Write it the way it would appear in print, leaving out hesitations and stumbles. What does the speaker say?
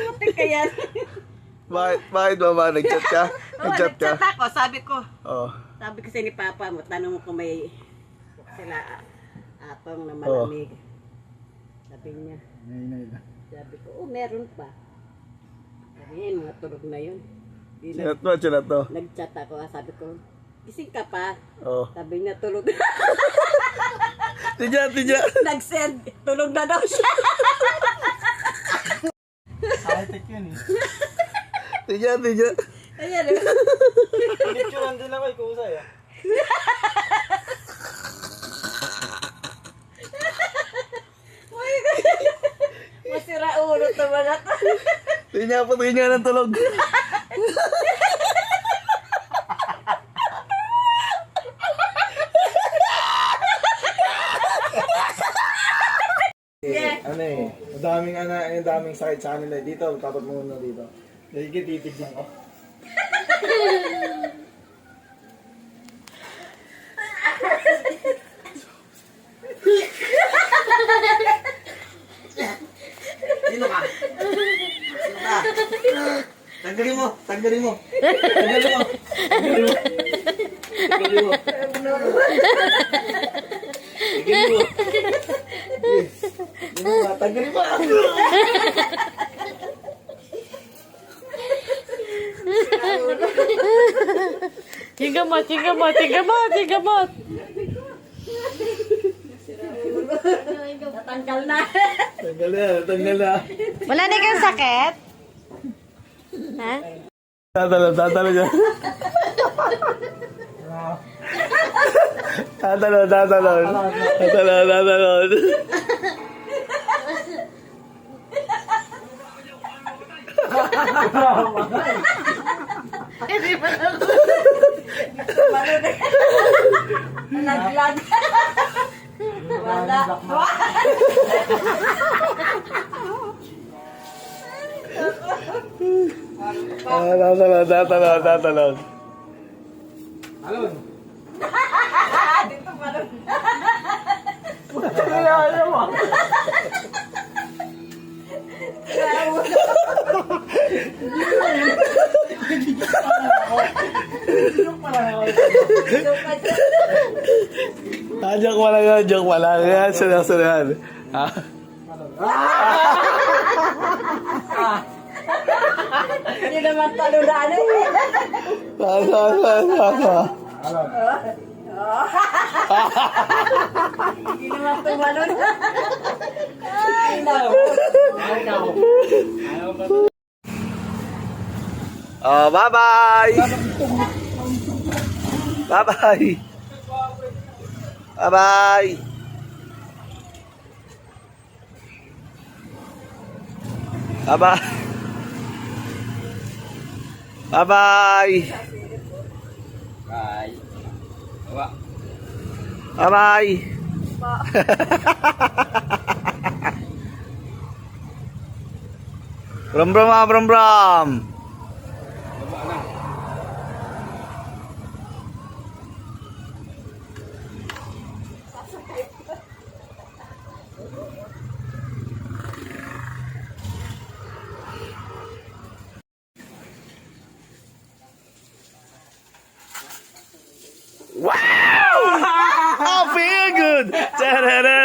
Putik ka yan. Bakit mama? Nag-chat ka? Nag-chat ka? Nag-chat ako, sabi ko. Oo. Sabi kasi ni Papa mo, tanong mo kung may sila atong na malamig. Sabi niya. Sabi ko, meron pa. Sabi niya, mga tulog na yun. Chinat mo. Nag-chat ako, sabi ko, gising ka pa. Oo. Sabi niya, tulog. Tidya. Nag-send, tulog na daw siya. High-tech yun eh. Tidya. Ayan. Picturean din ako, ikusay ah. Masira ulo to mga to. Tidya ng tulog. Ano eh, daming sakit sa kanila dito, tapos muna dito. Dahil titignan ko. Sino ka? Tanggalin mo. Tanggalin mo. Higamot. Natanggal na. Tanggal na. Wala na kang sakit? Ha? Tatalo dyan. Tatalo. Naglag. Wala. Tatalo. Alon. Dito pa rin. Joke pala. Yan, sunod. Hindi naman taludaan eh. Hindi naman tumalun. Ay, naku. Oh, bye-bye! Bye-bye! Bye-bye! Bye-bye! Bye-bye! Bye. Awa. Bye-bye! Brom. Wow! I feel good! Da-da-da!